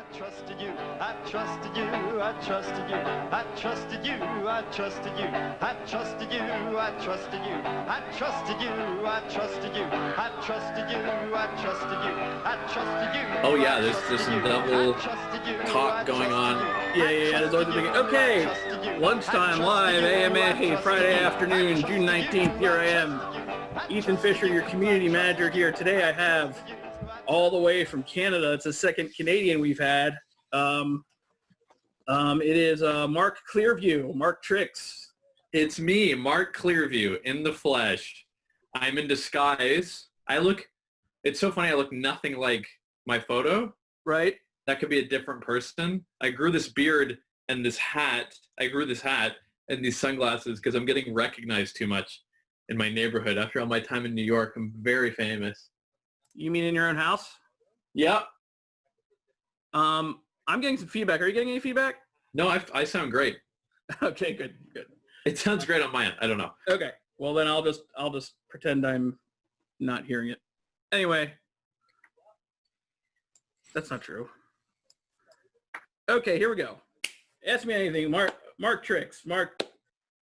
I trusted you, I trusted you, I trusted you, I trusted you, I trusted you, I trusted you, I trusted you, I trusted you, I trusted you, I trusted you, I trusted you, I trusted you. Oh yeah, there's some double talk going on. Yeah. There's always a big, okay, lunchtime live, AMA, Friday afternoon, June 19th, here I am. Ethan Fisher, your community manager here. Today I have, all the way from Canada, it's the second Canadian we've had. It is Mark Clearview, Mark Tricks. It's me, Mark Clearview, in the flesh. I'm in disguise. It's so funny, I look nothing like my photo. Right? That could be a different person. I grew this beard and this hat. I grew this hat and these sunglasses because I'm getting recognized too much in my neighborhood. After all my time in New York, I'm very famous. You mean in your own house? Yep. I'm getting some feedback. Are you getting any feedback? No, I sound great. Okay, good. It sounds great on my end. I don't know. Okay. Well, then I'll just pretend I'm not hearing it. Anyway, that's not true. Okay, here we go. Ask me anything, Mark Tricks, Mark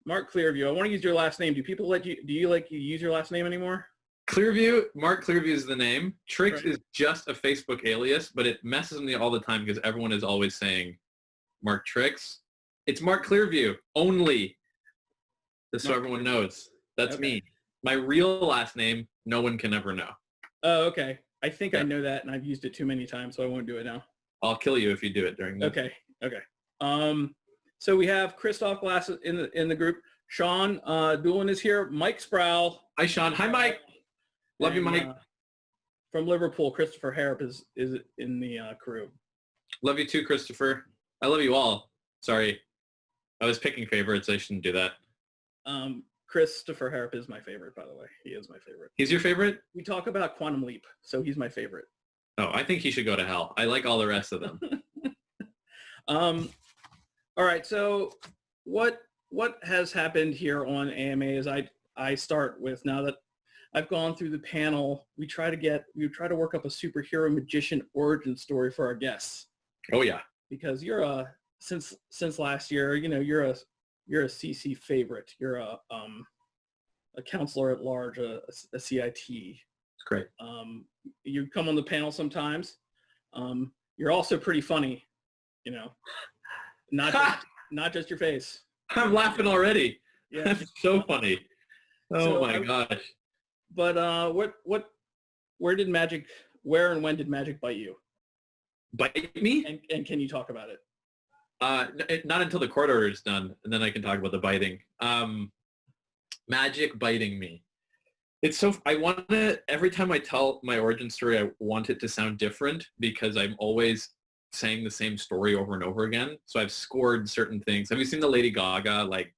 Clearview. I want to use your last name. Do you use your last name anymore? Clearview, Mark Clearview is the name. Tricks Right. is just a Facebook alias, but it messes me all the time because everyone is always saying Mark Tricks. It's Mark Clearview only. Just so everyone knows. That's Okay. me. My real last name, no one can ever know. Oh, okay. I think I Yeah. know that, and I've used it too many times, so I won't do it now. I'll kill you if you do it during this. Okay. So we have Christoph Glass in the group. Sean Doolin is here. Mike Sproul. Hi, Sean. Hi, Mike. Love you, and, Mike. From Liverpool, Christopher Harrop is in the crew. Love you too, Christopher. I love you all. Sorry. I was picking favorites. I shouldn't do that. Christopher Harrop is my favorite, by the way. He is my favorite. He's your favorite? We talk about Quantum Leap, so he's my favorite. Oh, I think he should go to hell. I like all the rest of them. All right, so what has happened here on AMA is I start with, now that I've gone through the panel, we try to work up a superhero magician origin story for our guests. Oh yeah. Because you're since last year, you're a CC favorite. You're a counselor at large, a CIT. It's great. You come on the panel sometimes. You're also pretty funny, not just your face. I'm laughing already. Yeah. That's so funny. Oh my gosh. But where and when did magic bite you? Bite me? And can you talk about it? Not until the court order is done, and then I can talk about the biting. Magic biting me. It's so, every time I tell my origin story, I want it to sound different because I'm always saying the same story over and over again. So I've scored certain things. Have you seen the Lady Gaga, like,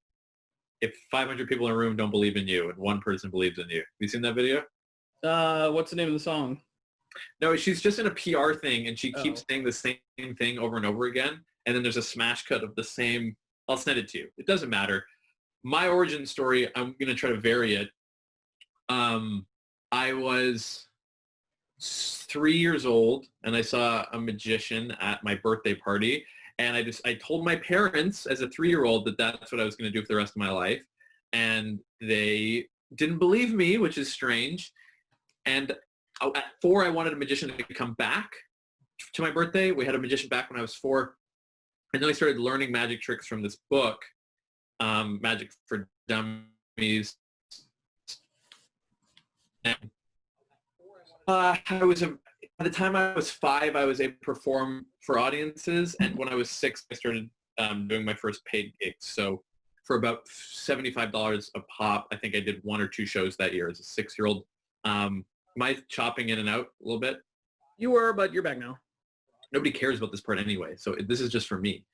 if 500 people in a room don't believe in you and one person believes in you? Have you seen that video? What's the name of the song? No, she's just in a PR thing and she keeps saying the same thing over and over again. And then there's a smash cut of the same. I'll send it to you. It doesn't matter. My origin story, I'm going to try to vary it. I was 3 years old and I saw a magician at my birthday party. And I told my parents as a 3-year-old that that's what I was going to do for the rest of my life. And they didn't believe me, which is strange. And at 4, I wanted a magician to come back to my birthday. We had a magician back when I was 4. And then I started learning magic tricks from this book, Magic for Dummies. And by the time I was 5, I was able to perform for audiences. And when I was 6, I started doing my first paid gigs. So for about $75 a pop, I think I did 1 or 2 shows that year as a 6-year-old. Am I chopping in and out a little bit? You were, but you're back now. Nobody cares about this part anyway, so this is just for me.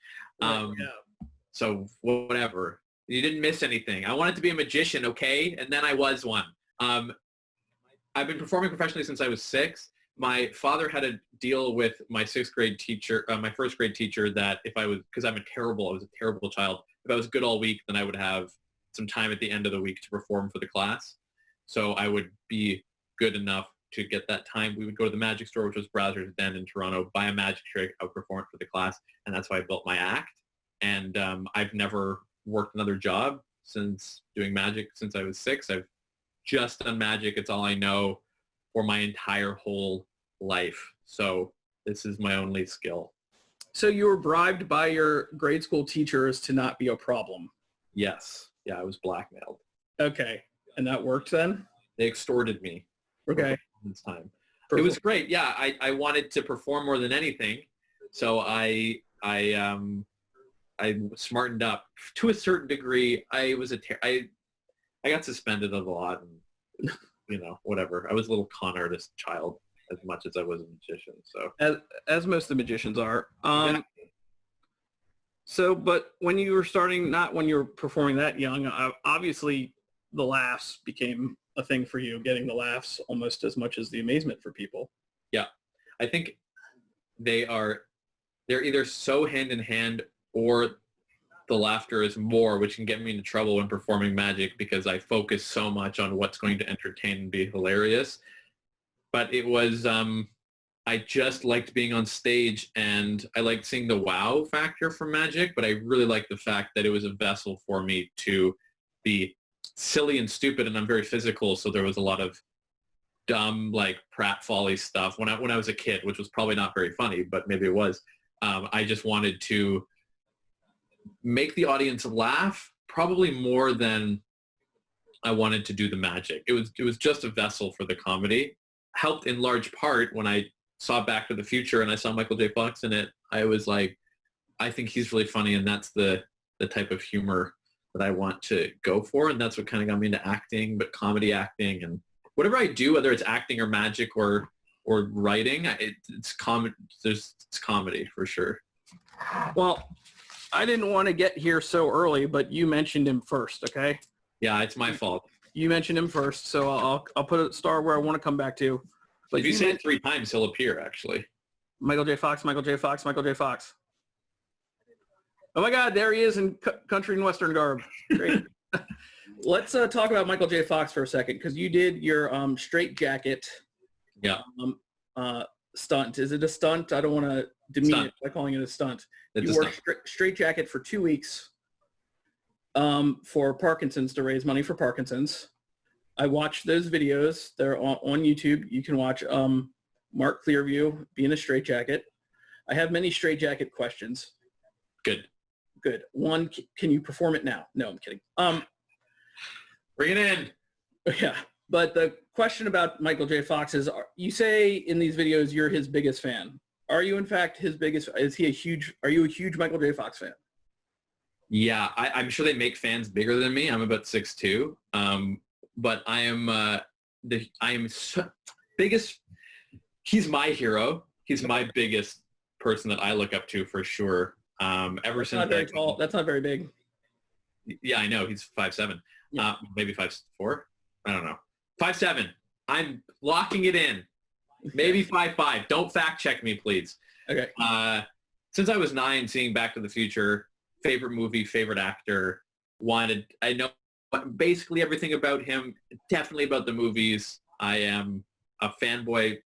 So whatever. You didn't miss anything. I wanted to be a magician, okay? And then I was one. I've been performing professionally since I was 6. My father had a deal with my 6th grade teacher, my 1st grade teacher, that if I was, because I was a terrible child, if I was good all week, then I would have some time at the end of the week to perform for the class. So I would be good enough to get that time. We would go to the magic store, which was Brazzers Den in Toronto, buy a magic trick, I would perform it for the class, and that's how I built my act. And I've never worked another job since doing magic since I was 6. I've just done magic. It's all I know for my entire whole life. So this is my only skill. So you were bribed by your grade school teachers to not be a problem. Yes. Yeah, I was blackmailed. Okay. And that worked then? They extorted me. Okay. This time. It was great. Yeah, I wanted to perform more than anything. So I smartened up to a certain degree. I got suspended a lot and, whatever. I was a little con artist child as much as I was a magician. So as most of the magicians are. Yeah. So, but when you were starting, not when you were performing that young, obviously the laughs became a thing for you, getting the laughs almost as much as the amazement for people. Yeah. I think they're either so hand in hand, or the laughter is more, which can get me into trouble when performing magic because I focus so much on what's going to entertain and be hilarious. But it was, I just liked being on stage, and I liked seeing the wow factor from magic, but I really liked the fact that it was a vessel for me to be silly and stupid, and I'm very physical, so there was a lot of dumb, like pratfally stuff when I was a kid, which was probably not very funny, but maybe it was. I just wanted to make the audience laugh, probably more than I wanted to do the magic. It was just a vessel for the comedy. Helped in large part when I saw Back to the Future and I saw Michael J. Fox in it. I was like, I think he's really funny, and that's the type of humor that I want to go for, and that's what kind of got me into acting, but comedy acting, and whatever I do, whether it's acting or magic or writing, it's comedy for sure. Well, I didn't want to get here so early, but you mentioned him first, okay? Yeah, it's my fault. You mentioned him first, so I'll put a star where I want to come back to. But if you say it 3 times, he'll appear, actually. Michael J. Fox, Michael J. Fox, Michael J. Fox. Oh my God, there he is in country and western garb. Great. Let's talk about Michael J. Fox for a second, because you did your straight jacket stunt. Is it a stunt? I don't want to demean it by calling it a stunt. You wore straight jacket for 2 weeks for Parkinson's, to raise money for Parkinson's. I watched those videos. They're on YouTube. You can watch Mark Clearview be in a straight jacket. I have many straight jacket questions. Good. One, can you perform it now? No, I'm kidding. Bring it in. Yeah. But the question about Michael J. Fox is, you say in these videos you're his biggest fan. Are you in fact his biggest? Are you a huge Michael J. Fox fan? Yeah, I'm sure they make fans bigger than me. I'm about 6'2". But I am biggest. He's my hero. He's my biggest person that I look up to for sure. Ever since not very tall. That's not very big. Yeah, I know. He's 5'7". Yeah. Maybe 5'4". I don't know. 5'7". I'm locking it in. Maybe 5'5". Don't fact check me, please. Okay. Since I was 9, seeing Back to the Future, favorite movie, favorite actor. I know basically everything about him. Definitely about the movies. I am a fanboy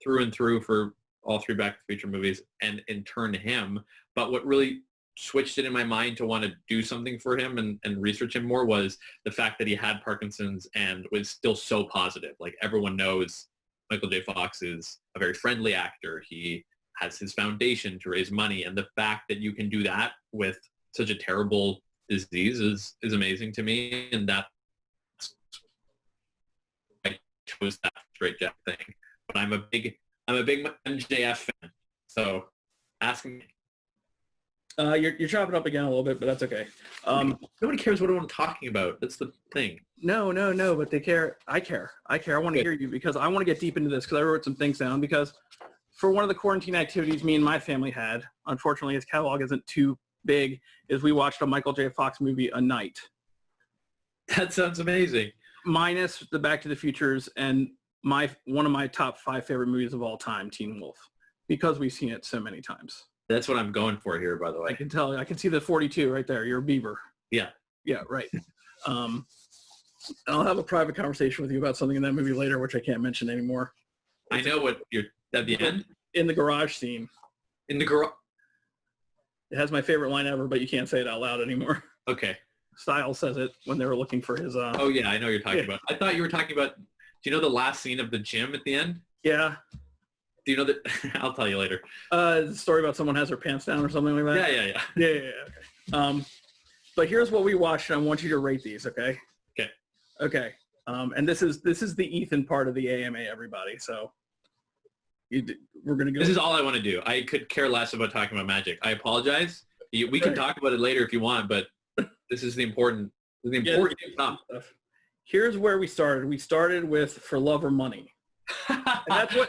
through and through for all 3 Back to the Future movies, and in turn him. But what really switched it in my mind to want to do something for him and research him more was the fact that he had Parkinson's and was still so positive. Like, everyone knows Michael J. Fox is a very friendly actor. He has his foundation to raise money, and the fact that you can do that with such a terrible disease is amazing to me, and that I chose that straight jacket thing. But I'm a big MJF fan, so ask me. You're chopping up again a little bit, but that's okay. Nobody cares what I'm talking about. That's the thing. No, but they care. I care. I want to hear you, because I want to get deep into this, because I wrote some things down, because for one of the quarantine activities me and my family had, unfortunately his catalog isn't too big, is we watched a Michael J. Fox movie a night. That sounds amazing. Minus the Back to the Futures and one of my top 5 favorite movies of all time, Teen Wolf, because we've seen it so many times. That's what I'm going for here, by the way. I can tell. I can see the 42 right there. You're a Bieber. Yeah. Yeah, right. I'll have a private conversation with you about something in that movie later, which I can't mention anymore. I know what you're at the end. In the garage scene. In the garage. It has my favorite line ever, but you can't say it out loud anymore. Okay. Styles says it when they were looking for his... Oh, yeah, I know what you're talking about. I thought you were talking about... Do you know the last scene of the gym at the end? Yeah. Do you know that? I'll tell you later. The story about someone has their pants down or something like that? Yeah. Yeah. Okay. But here's what we watched, and I want you to rate these, okay? Okay. And this is the Ethan part of the AMA, everybody. So we're going to go. This is all I want to do. I could care less about talking about magic. I apologize. We can talk about it later if you want, but this is the important stuff. Here's where we started. We started with For Love or Money. And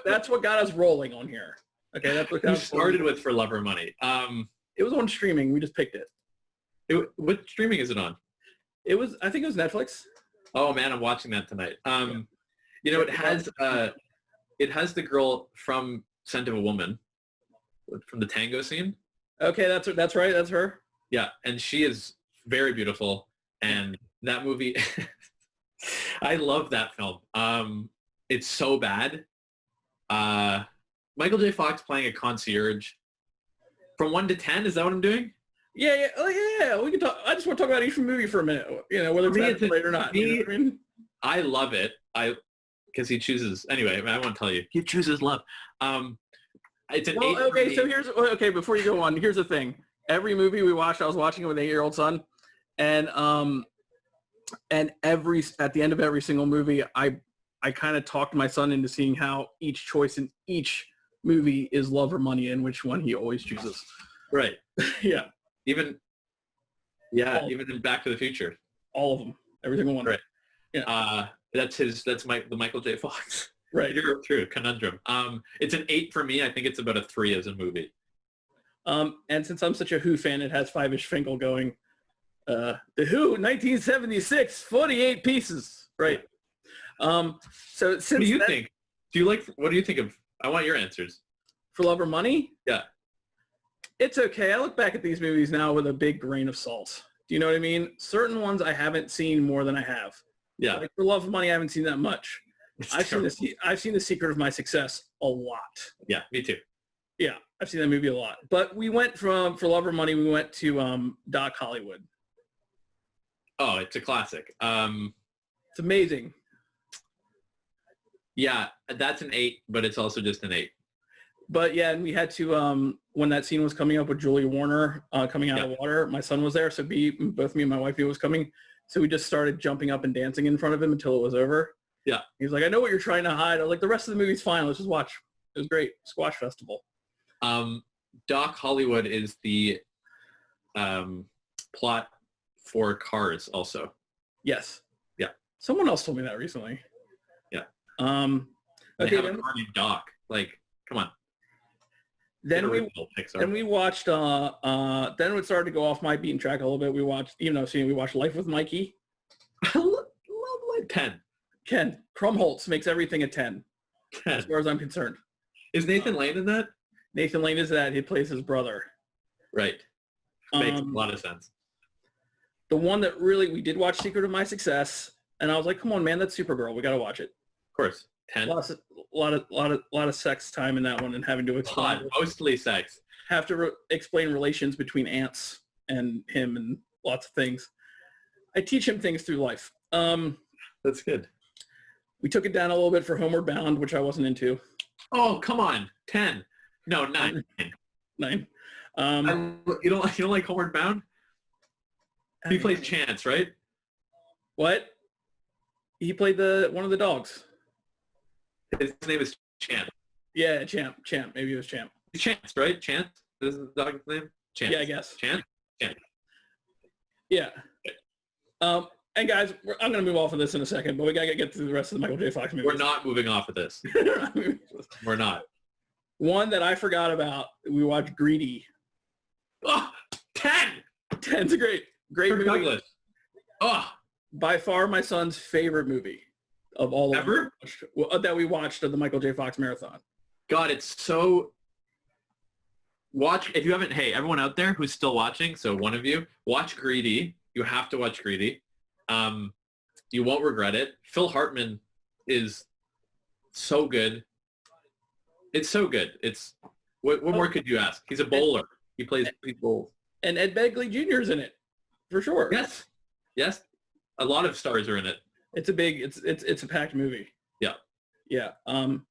that's what got us rolling on here. Okay, that's what got us started with For Love or Money. It was on streaming. We just picked it. What streaming is it on? I think it was Netflix. Oh man, I'm watching that tonight. It has the girl from Scent of a Woman, from the tango scene. Okay, that's right. That's her. Yeah, and she is very beautiful. And that movie, I love that film. It's so bad. Michael J. Fox playing a concierge. From 1 to 10, is that what I'm doing? Yeah. Oh, yeah. We can talk. I just want to talk about each movie for a minute. Whether it's great or not. You know what I mean? I love it. Because he chooses. Anyway, I won't tell you. He chooses love. It's an 8. Okay, so before you go on, here's the thing. Every movie we watched, I was watching it with an 8-year-old son, and at the end of every single movie, I kind of talked my son into seeing how each choice in each movie is love or money and which one he always chooses. Right. Yeah. Even in Back to the Future. All of them. Every single one. Right. Yeah. That's the Michael J. Fox. Right. You're true. Conundrum. It's an 8 for me. I think it's about a 3 as a movie. And since I'm such a Who fan, it has 5-ish Finkel going. The Who, 1976, 48 pieces. Right. So since what do you think? What do you think of? I want your answers. For Love or Money? Yeah. It's okay. I look back at these movies now with a big grain of salt. Do you know what I mean? Certain ones I haven't seen more than I have. Yeah. Like For Love or Money, I haven't seen that much. I've seen The Secret of My Success a lot. Yeah, me too. Yeah, I've seen that movie a lot. But we went from For Love or Money, we went to Doc Hollywood. Oh, it's a classic. It's amazing. Yeah, that's an 8, but it's also just an 8. But yeah, and we had to, when that scene was coming up with Julia Warner coming out of the water, my son was there, so both me and my wife knew it was coming. So we just started jumping up and dancing in front of him until it was over. Yeah. He was like, I know what you're trying to hide. I was like, the rest of the movie's fine. Let's just watch. It was great. Squash Festival. Doc Hollywood is the plot for Cars also. Yes. Yeah. Someone else told me that recently. Yeah. Okay. Then, Doc. Like, come on. Then we watched. Then it started to go off my beaten track a little bit. We watched, we watched Life with Mikey. I love Life. 10. Ken Krumholtz makes everything a 10. 10. As far as I'm concerned. Is Nathan Lane in that? Nathan Lane is that. He plays his brother. Right. Makes a lot of sense. The one that we did watch Secret of My Success, and I was like, come on, man, that's Supergirl. We got to watch it. Of course. 10. A lot of sex time in that one, and having to explain. Mostly sex. Have to explain relations between ants and him and lots of things. I teach him things through life. That's good. We took it down a little bit for Homeward Bound, which I wasn't into. Oh, come on. 10. No, 9. 9. You don't like Homeward Bound? He plays Chance, right? What? He played one of the dogs. His name is Champ. Yeah, Champ. Maybe it was Champ. Chance, right? Chance? This is the dog's name? Chance. Yeah, I guess. Chance? Yeah. Okay. And guys, I'm going to move off of this in a second, but we got to get through the rest of the Michael J. Fox movies. We're not moving off of this. We're not. One that I forgot about, we watched Greedy. Oh, 10! 10's a great movie. Douglas. Oh. By far my son's favorite movie of all ever that we watched of the Michael J. Fox marathon. God, it's so... Watch, if you haven't, hey, everyone out there who's still watching, so one of you, watch Greedy. You have to watch Greedy. You won't regret it. Phil Hartman is so good. It's so good. It's what more could you ask? He's a bowler. He plays bowls. And Ed Begley Jr. is in it, for sure. Yes. A lot of stars are in it. It's a packed movie. Yeah. Yeah. And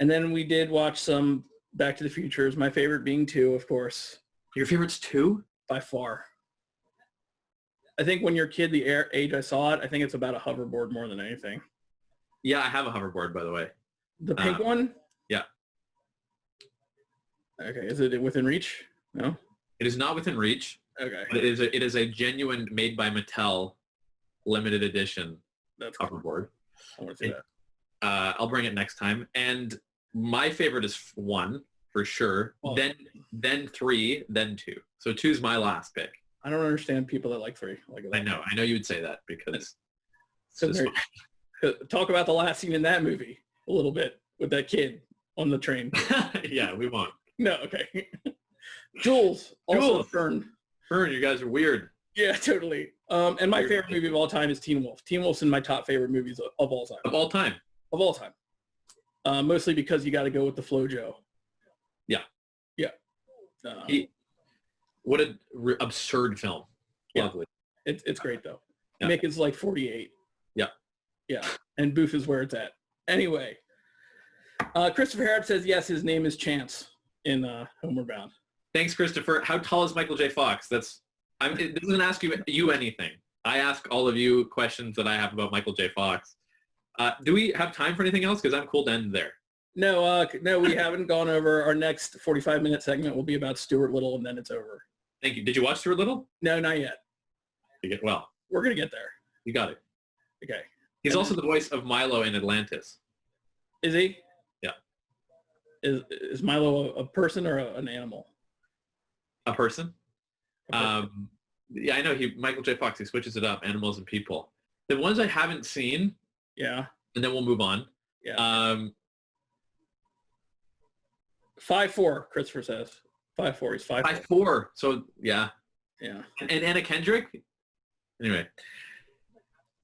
then we did watch some Back to the Futures. My favorite being 2, of course. Your favorite's 2? By far. I think when you're a kid, the age I saw it, I think it's about a hoverboard more than anything. Yeah, I have a hoverboard, by the way. The pink one? Yeah. Okay. Is it within reach? No? It is not within reach. Okay. But it is a genuine made by Mattel limited edition hoverboard. I want to see that. I'll bring it next time. And my favorite is 1 for sure. Oh. Then 3, then 2. So 2's my last pick. I don't understand people that like 3. I know you would say that because talk about the last scene in that movie a little bit with that kid on the train. Yeah, we won't. No, okay. Jules, also Fern. Fern, you guys are weird. Yeah, totally. And my favorite movie of all time is Teen Wolf. Teen Wolf's in my top favorite movies of all time. Of all time? Of all time. Mostly because you got to go with the FloJo. Yeah. Yeah. What an absurd film. Yeah. Lovely. It's great, though. Yeah. Mick is like 48. Yeah. Yeah. And Booth is where it's at. Anyway. Christopher Harrop says, yes, his name is Chance in Homeward Bound. Thanks, Christopher. How tall is Michael J. Fox? It doesn't ask you anything. I ask all of you questions that I have about Michael J. Fox. Do we have time for anything else? Because I'm cool to end there. No, we haven't gone over. Our next 45-minute segment will be about Stuart Little, and then it's over. Thank you. Did you watch Stuart Little? No, not yet. Well. We're going to get there. You got it. Okay. He's also the voice of Milo in Atlantis. Is he? Yeah. Is Milo a person or an animal? A person. Yeah, I know. Michael J. Fox, he switches it up, animals and people. The ones I haven't seen. Yeah. And then we'll move on. Yeah. 5'4", Christopher says. 5'4", he's 5'4". 5'4", so yeah. Yeah. And Anna Kendrick? Anyway.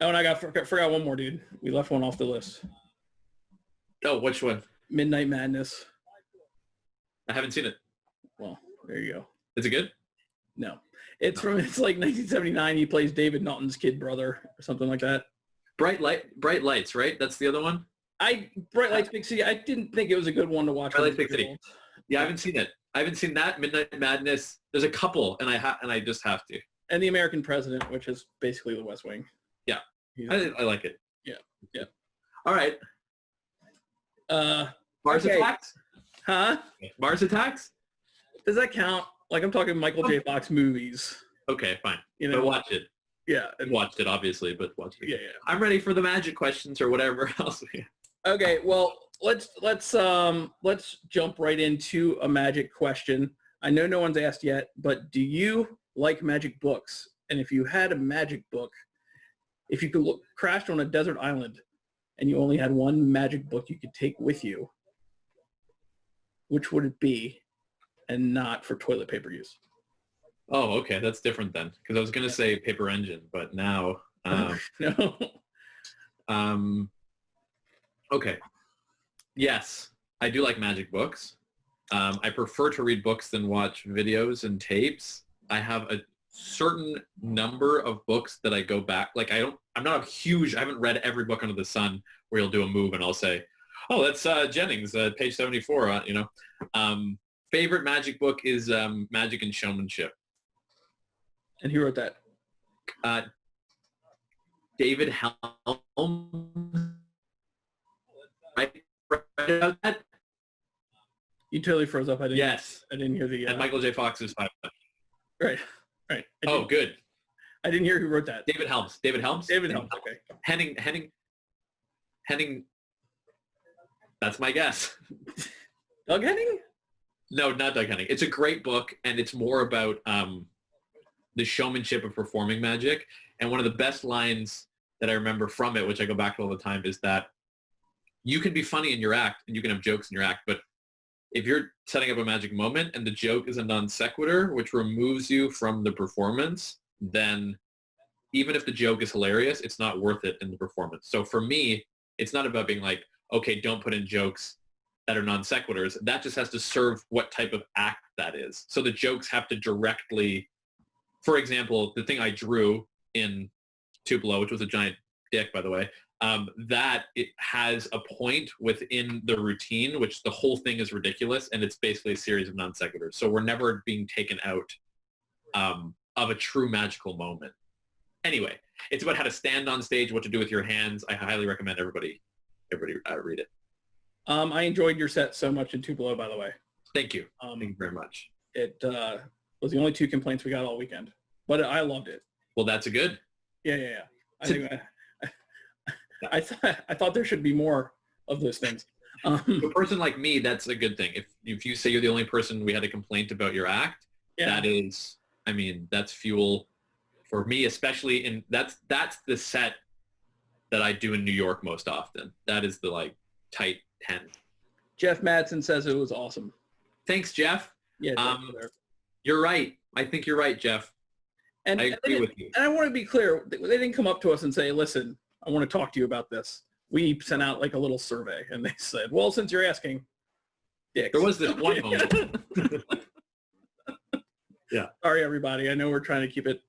Oh, and I forgot one more, dude. We left one off the list. Oh, which one? Midnight Madness. I haven't seen it. Well, there you go. Is it good? No. It's like 1979. He plays David Naughton's kid brother or something like that. Bright Lights, right? That's the other one? Bright Lights, Big City. I didn't think it was a good one to watch. Bright Lights, Big City. Yeah, I haven't seen it. I haven't seen that. Midnight Madness. There's a couple, and I just have to. And The American President, which is basically The West Wing. Yeah. I like it. Yeah. Yeah. All right. Mars Attacks? Huh? Mars Attacks? Does that count? Like, I'm talking Michael J. Fox movies. Okay, fine. But watch it. Yeah. Watched it, obviously, but watch it. Yeah. I'm ready for the magic questions or whatever else. Okay, well, let's jump right into a magic question. I know no one's asked yet, but do you like magic books? And if you had a magic book, if you could crashed on a desert island and you only had one magic book you could take with you, which would it be, and not for toilet paper use? Oh, okay. That's different then. Because I was going to say Paper Engine, but now... No. Okay. Yes, I do like magic books. I prefer to read books than watch videos and tapes. I have a certain number of books that I go back. Like, I haven't read every book under the sun where you'll do a move and I'll say, oh, that's Jennings, page 74, favorite magic book is Magic and Showmanship. And who wrote that? David Helm. Right about that? You totally froze up. I didn't hear the... And Michael J. Fox's 5. Right. Oh, good. I didn't hear who wrote that. David Helms. Okay. Henning. That's my guess. Doug Henning? No, not Doug Henning. It's a great book, and it's more about the showmanship of performing magic. And one of the best lines that I remember from it, which I go back to all the time, is that you can be funny in your act, and you can have jokes in your act, but if you're setting up a magic moment and the joke is a non sequitur, which removes you from the performance, then even if the joke is hilarious, it's not worth it in the performance. So for me, it's not about being like, okay, don't put in jokes that are non sequiturs. That just has to serve what type of act that is. So the jokes have to directly, for example, the thing I drew in Tupelo, which was a giant dick, by the way, that it has a point within the routine, which the whole thing is ridiculous, and it's basically a series of non sequiturs. So we're never being taken out of a true magical moment. Anyway, it's about how to stand on stage, what to do with your hands. I highly recommend everybody read it. I enjoyed your set so much in Tupelo, by the way. Thank you. Thank you very much. It was the only 2 complaints we got all weekend, but I loved it. Well, that's a good. Yeah. I thought there should be more of those things. A person like me, that's a good thing. If you say you're the only person we had a complaint about your act, that is, I mean, that's fuel for me, especially that's the set that I do in New York most often. That is the like tight 10. Jeff Madsen says it was awesome. Thanks, Jeff. Yeah. You're right. I think you're right, Jeff. And I agree with you. And I want to be clear. They didn't come up to us and say, listen, I want to talk to you about this. We sent out like a little survey and they said, well, since you're asking, dicks. There was this one moment. Yeah. Sorry, everybody. I know we're trying to keep it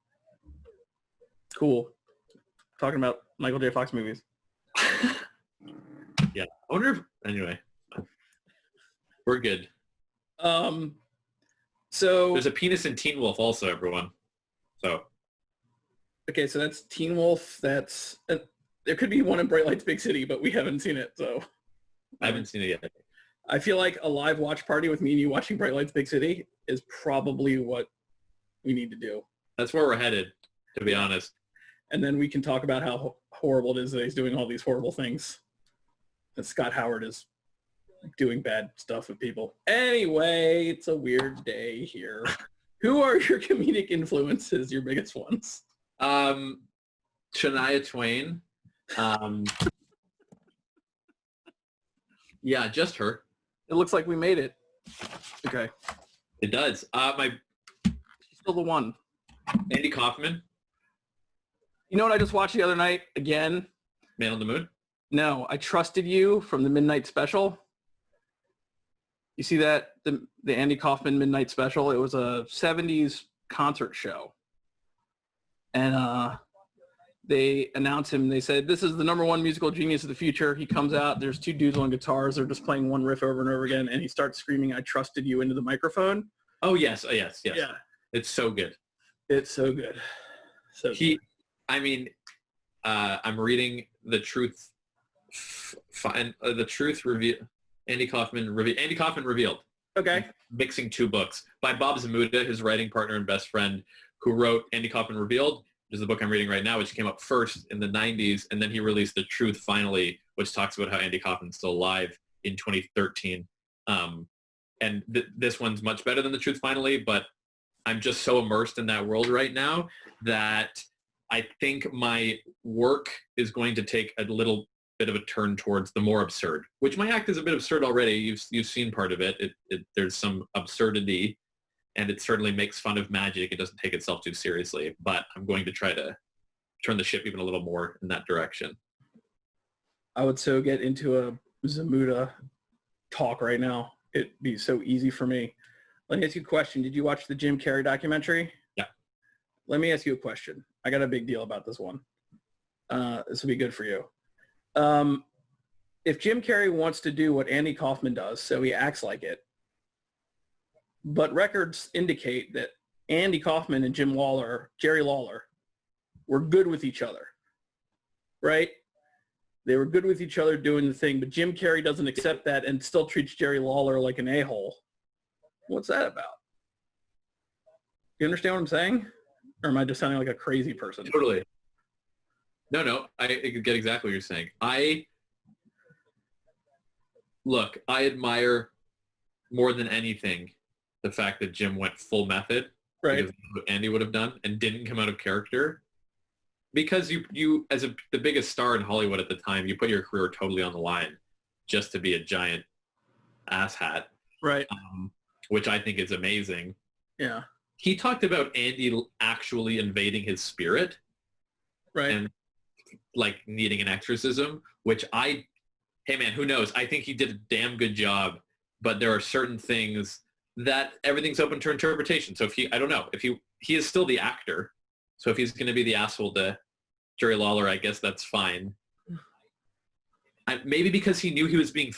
cool. Talking about Michael J. Fox movies. Yeah. I wonder if, anyway, we're good. So there's a penis in Teen Wolf also, everyone. So. Okay, so that's Teen Wolf. That's there could be one in Bright Lights Big City, but we haven't seen it, so. I haven't seen it yet. I feel like a live watch party with me and you watching Bright Lights Big City is probably what we need to do. That's where we're headed, to be honest. And then we can talk about how horrible it is that he's doing all these horrible things. And Scott Howard is doing bad stuff with people. Anyway, it's a weird day here. Who are your comedic influences, your biggest ones? Shania Twain. Yeah, just her. It looks like we made it. Okay. It does. She's still the one. Andy Kaufman. You know what I just watched the other night again? Man on the Moon? No, I Trusted You from the Midnight Special. You see that? The Andy Kaufman Midnight Special? It was a 70s concert show. And they announced him. They said, this is the #1 musical genius of the future. He comes out. There's 2 dudes on guitars. They're just playing one riff over and over again. And he starts screaming, I trusted you into the microphone. Oh, yes. Oh, yes. Yes. Yeah. It's so good. It's so good. So good. I mean, I'm reading The Truth. The Truth Revealed. Andy Kaufman Revealed. Okay. Mixing 2 books by Bob Zamuda, his writing partner and best friend, who wrote Andy Kaufman Revealed, which is the book I'm reading right now, which came out first in the 90s, and then he released The Truth Finally, which talks about how Andy Kaufman's still alive in 2013. And this one's much better than The Truth Finally, but I'm just so immersed in that world right now that I think my work is going to take a little bit of a turn towards the more absurd, which my act is a bit absurd already. You've seen part of it. There's some absurdity, and it certainly makes fun of magic. It doesn't take itself too seriously, but I'm going to try to turn the ship even a little more in that direction. I would so get into a Zamuda talk right now. It'd be so easy for me. Let me ask you a question. Did you watch the Jim Carrey documentary? Yeah. Let me ask you a question. I got a big deal about this one. This will be good for you. If Jim Carrey wants to do what Andy Kaufman does, so he acts like it, but records indicate that Andy Kaufman and Jerry Lawler, were good with each other, right? They were good with each other doing the thing, but Jim Carrey doesn't accept that and still treats Jerry Lawler like an a-hole. What's that about? You understand what I'm saying? Or am I just sounding like a crazy person? Totally. No, I get exactly what you're saying. I admire more than anything the fact that Jim went full method, right? Because that's what Andy would have done, and didn't come out of character. Because you as the biggest star in Hollywood at the time, you put your career totally on the line just to be a giant asshat, right? Which I think is amazing. Yeah. He talked about Andy actually invading his spirit, Right. and like needing an exorcism, which hey man, who knows? I think he did a damn good job, but there are certain things that everything's open to interpretation. So I don't know, if he is still the actor. So if he's going to be the asshole to Jerry Lawler, I guess that's fine. Maybe because he knew he was being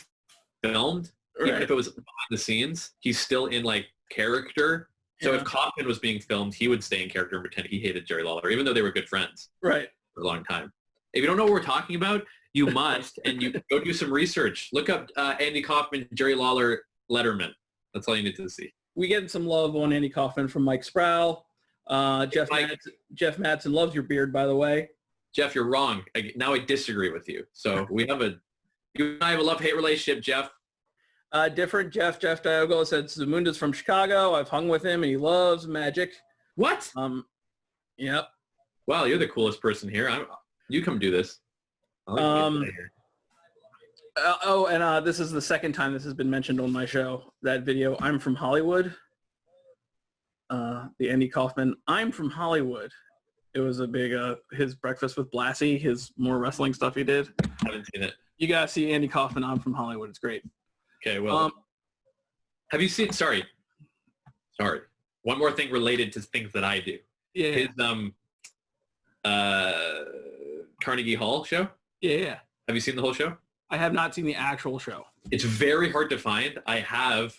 filmed, even if it was behind the scenes, he's still in like character. So if Kaufman was being filmed, he would stay in character and pretend he hated Jerry Lawler, even though they were good friends for a long time. If you don't know what we're talking about, you must, and you go do some research. Look up Andy Kaufman, Jerry Lawler, Letterman. That's all you need to see. We get some love on Andy Kaufman from Mike Sproul. Jeff Madsen loves your beard, by the way. Jeff, you're wrong. Now I disagree with you. So you and I have a love-hate relationship, Jeff. Different Jeff Diogo said Zamunda's from Chicago. I've hung with him and he loves magic. What? Yep. Wow, you're the coolest person here. You come do this. This is the second time this has been mentioned on my show. That video, I'm from Hollywood. The Andy Kaufman, I'm from Hollywood. It was a big, his Breakfast with Blassie, his more wrestling stuff he did. I haven't seen it. You gotta see Andy Kaufman, I'm from Hollywood. It's great. Okay, well, have you seen, sorry. One more thing related to things that I do. Yeah. His Carnegie Hall show? Yeah. Have you seen the whole show? I have not seen the actual show. It's very hard to find. I have,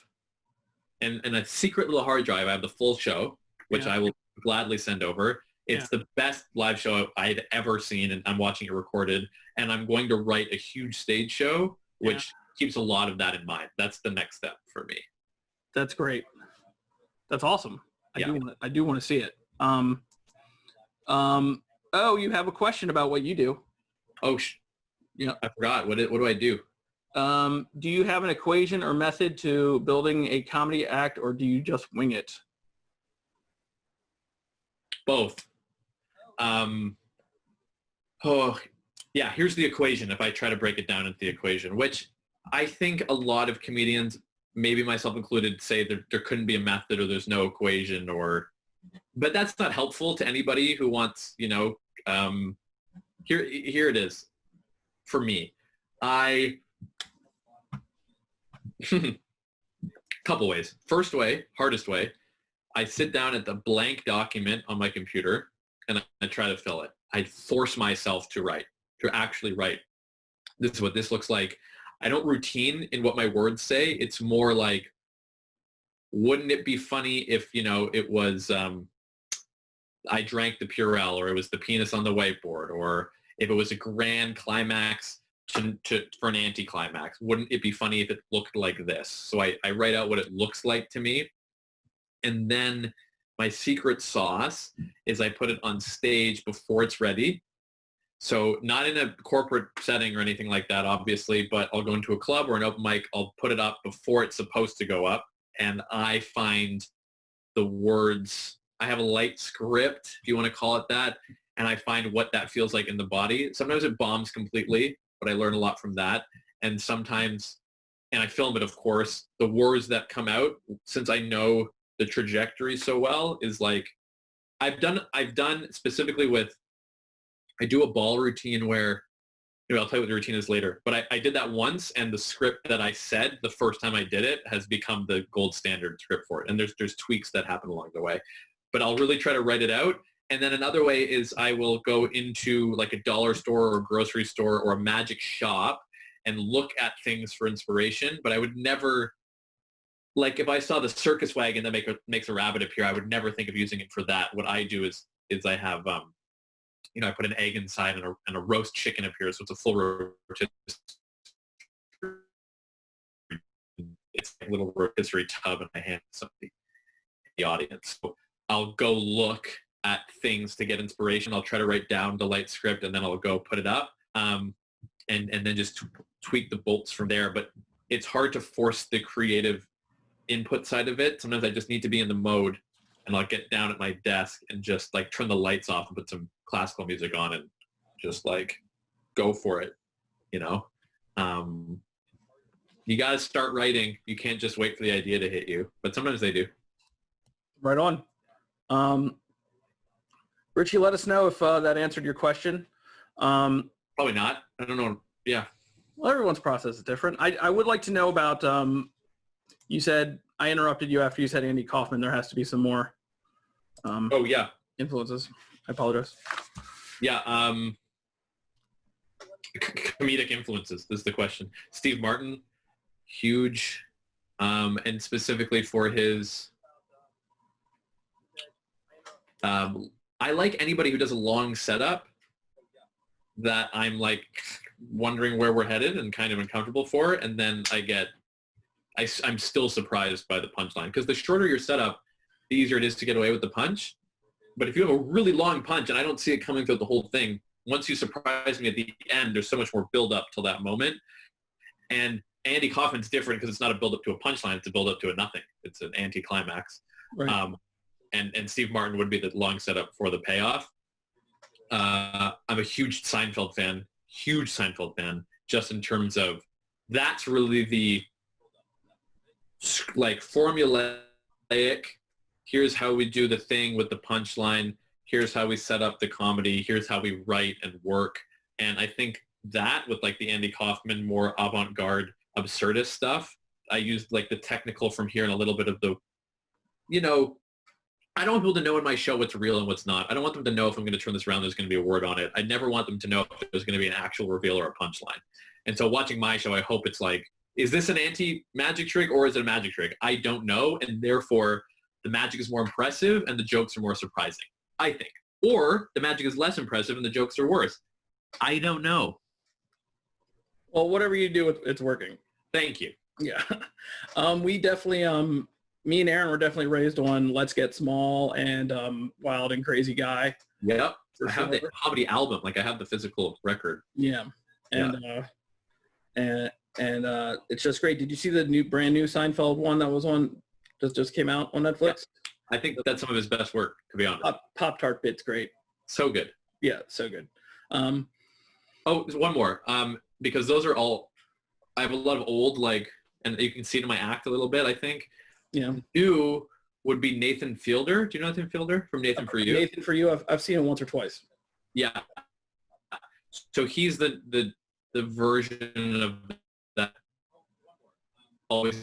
in a secret little hard drive, I have the full show, which I will gladly send over. It's the best live show I'd ever seen, and I'm watching it recorded. And I'm going to write a huge stage show, which keeps a lot of that in mind. That's the next step for me. That's great. That's awesome. I do want to see it. Oh, you have a question about what you do. Oh, I forgot. What do I do? Do you have an equation or method to building a comedy act, or do you just wing it? Both. Here's the equation if I try to break it down into the equation, which I think a lot of comedians, maybe myself included, say there couldn't be a method or there's no equation, but that's not helpful to anybody who wants, here it is for me. Couple ways. First way, hardest way, I sit down at the blank document on my computer and I try to fill it. I force myself to actually write. This is what this looks like. I don't routine in what my words say. It's more like, wouldn't it be funny if, it was, I drank the Purell, or it was the penis on the whiteboard, or if it was a grand climax for an anticlimax, wouldn't it be funny if it looked like this? So I write out what it looks like to me. And then my secret sauce is I put it on stage before it's ready. So not in a corporate setting or anything like that, obviously, but I'll go into a club or an open mic. I'll put it up before it's supposed to go up. And I find the words, I have a light script, if you want to call it that. And I find what that feels like in the body. Sometimes it bombs completely, but I learn a lot from that. And sometimes, and I film it, of course, the words that come out, since I know the trajectory so well, is like, I've done specifically with, I do a ball routine where, I'll tell you what the routine is later, but I did that once, and the script that I said the first time I did it has become the gold standard script for it. And there's tweaks that happen along the way, but I'll really try to write it out. And then another way is I will go into like a dollar store or a grocery store or a magic shop and look at things for inspiration. But I would never, like if I saw the circus wagon that makes a rabbit appear, I would never think of using it for that. What I do is I have, I put an egg inside and a roast chicken appears. So it's a full rotisserie. It's a little rotisserie tub, and I hand something to the audience. So I'll go look at things to get inspiration. I'll try to write down the light script, and then I'll go put it up, and then just tweak the bolts from there. But it's hard to force the creative input side of it. Sometimes I just need to be in the mode, and I'll get down at my desk and just like turn the lights off and put some classical music on and just like go for it. You got to start writing. You can't just wait for the idea to hit you, but sometimes they do. Right on. Richie, let us know if that answered your question. Probably not. I don't know. Yeah. Well, everyone's process is different. I would like to know about, you said, I interrupted you after you said Andy Kaufman. There has to be some more Oh, yeah. influences. I apologize. Yeah. Comedic influences. This is the question. Steve Martin, huge. And specifically for his... I like anybody who does a long setup that I'm like wondering where we're headed and kind of uncomfortable for, and then I'm still surprised by the punchline, because the shorter your setup, the easier it is to get away with the punch. But if you have a really long punch and I don't see it coming through the whole thing, once you surprise me at the end, there's so much more build up till that moment. And Andy Kaufman's different because it's not a build up to a punchline, it's a build up to a nothing. It's an anti-climax. Right. And Steve Martin would be the long setup for the payoff. I'm a huge Seinfeld fan, just in terms of that's really the like formulaic, here's how we do the thing with the punchline, here's how we set up the comedy, here's how we write and work. And I think that with like the Andy Kaufman more avant-garde absurdist stuff, I used like the technical from here and a little bit of the, you know, I don't want people to know in my show what's real and what's not. I don't want them to know if I'm going to turn this around, there's going to be a word on it. I never want them to know if there's going to be an actual reveal or a punchline. And so watching my show, I hope it's like, is this an anti-magic trick or is it a magic trick? I don't know. And therefore, the magic is more impressive and the jokes are more surprising, I think. Or the magic is less impressive and the jokes are worse. I don't know. Well, whatever you do, it's working. Thank you. Yeah. We definitely, me and Aaron were definitely raised on Let's Get Small and Wild and Crazy Guy. Yep. I have the comedy album. Like I have the physical record. Yeah. And it's just great. Did you see the brand new Seinfeld one that was on, just came out on Netflix? I think that's some of his best work, to be honest. Pop-Tart bit's great. So good. Yeah, so good. There's one more. Because those are all, I have a lot of old, like, and you can see it in my act a little bit, I think. Yeah. New would be Nathan Fielder. Do you know Nathan Fielder from Nathan For You? Nathan For You, I've seen him once or twice. Yeah. So he's the version of that always,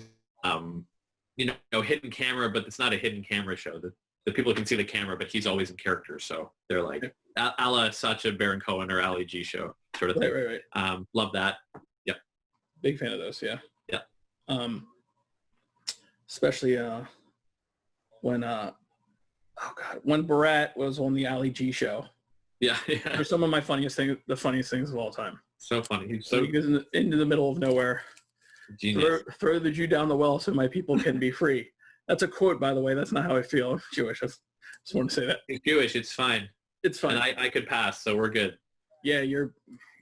hidden camera, but it's not a hidden camera show. The people can see the camera, but he's always in character. So they're like a la Sacha Baron Cohen or Ali G show sort of thing. Right. Love that. Yep. Big fan of those. Yeah. Yeah. Especially when when Borat was on the Ali G show. Yeah. They're some of my funniest things of all time. So funny. He goes into the middle of nowhere. Genius. Throw the Jew down the well so my people can be free. That's a quote, by the way. That's not how I feel. I'm Jewish. I just want to say that. He's Jewish. It's fine. It's fine. And I could pass, so we're good. Yeah, you're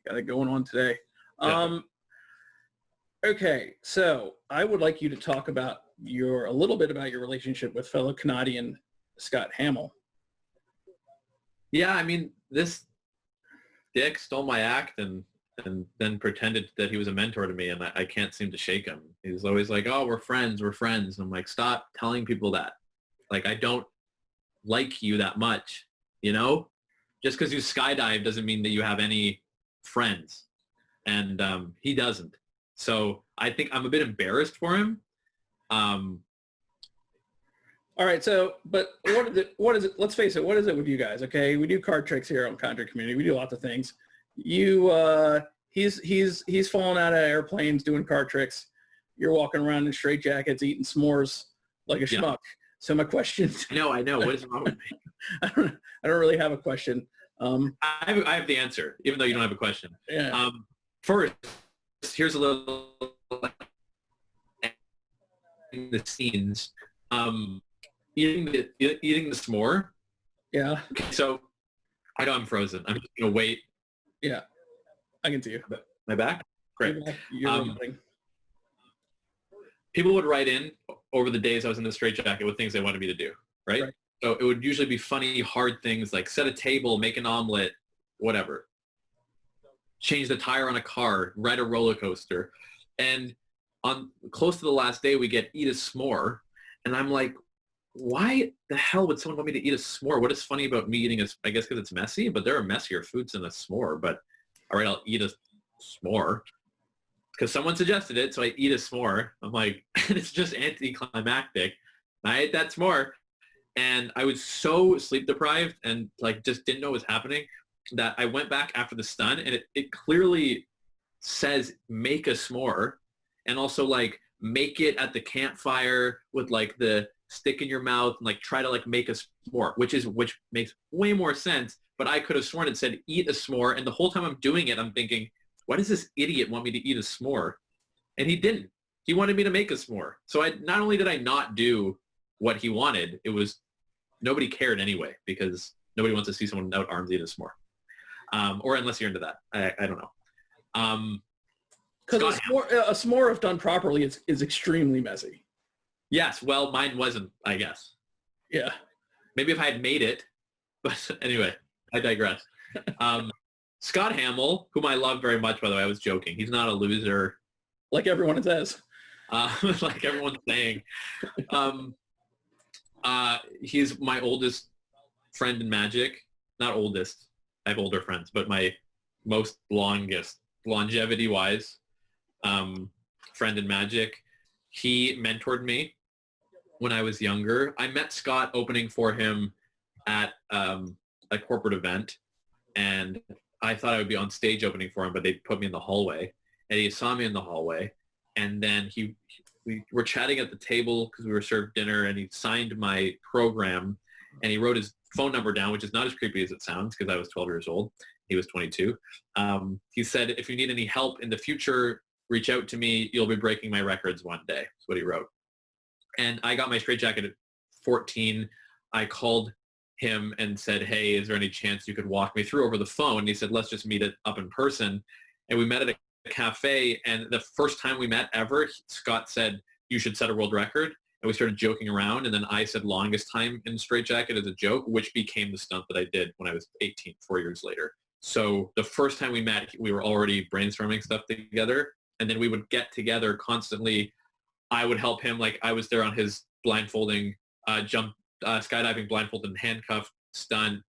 got it going on today. Yeah. Okay, so I would like you to talk about a little bit about your relationship with fellow Canadian Scott Hamill. Yeah, I mean, this dick stole my act and then pretended that he was a mentor to me, and I can't seem to shake him. He's always like, oh, we're friends. And I'm like, stop telling people that. Like, I don't like you that much, you know? Just because you skydive doesn't mean that you have any friends. And he doesn't. So I think I'm a bit embarrassed for him. All right, so, but what is it? Let's face it, what is it with you guys, okay? We do card tricks here on Conjure Community. We do lots of things. He's falling out of airplanes doing card tricks. You're walking around in straitjackets eating s'mores like a schmuck. So my question... I know. What is wrong with me? I don't really have a question. I have the answer, even though you don't have a question. Yeah. First, here's a little in the scenes. Eating the s'more. Yeah. Okay, so I know I'm frozen. I'm just gonna wait. Yeah, I can see you. My back? Great. You're people would write in over the days I was in the straitjacket with things they wanted me to do, right? So it would usually be funny, hard things like set a table, make an omelet, whatever. Change the tire on a car, ride a roller coaster. And on close to the last day, we get eat a s'more. And I'm like, why the hell would someone want me to eat a s'more? What is funny about me eating I guess because it's messy, but there are messier foods than a s'more. But all right, I'll eat a s'more because someone suggested it, so I eat a s'more. I'm like, and it's just anticlimactic. I ate that s'more, and I was so sleep deprived and like just didn't know what was happening that I went back after the stun, and it clearly says make a s'more, and also like make it at the campfire with like the stick in your mouth and like try to like make a s'more, which makes way more sense. But I could have sworn it said eat a s'more, and the whole time I'm doing it, I'm thinking, why does this idiot want me to eat a s'more? And he didn't. He wanted me to make a s'more. So not only did I not do what he wanted, it was nobody cared anyway because nobody wants to see someone without arms eat a s'more. Or unless you're into that, I don't know. Because a s'more, if done properly, is extremely messy. Yes, well, mine wasn't, I guess. Yeah. Maybe if I had made it, but anyway, I digress. Scott Hamill, whom I love very much, by the way, I was joking. He's not a loser. Like everyone says. Like everyone's saying. He's my oldest friend in Magic. Not oldest. I have older friends, but my most longest, longevity-wise, friend in Magic. He mentored me when I was younger. I met Scott opening for him at a corporate event, and I thought I would be on stage opening for him, but they put me in the hallway, and he saw me in the hallway, and then we were chatting at the table because we were served dinner, and he signed my program, and he wrote his phone number down, which is not as creepy as it sounds because I was 12 years old. He was 22. He said, if you need any help in the future, reach out to me. You'll be breaking my records one day. That's what he wrote. And I got my straitjacket at 14. I called him and said, hey, is there any chance you could walk me through over the phone? And he said, let's just meet it up in person. And we met at a cafe. And the first time we met ever, Scott said, you should set a world record. And we started joking around. And then I said longest time in straitjacket as a joke, which became the stunt that I did when I was 18, 4 years later. So the first time we met, we were already brainstorming stuff together. And then we would get together constantly. I would help him. Like I was there on his blindfolding, skydiving blindfolded and handcuffed stunt.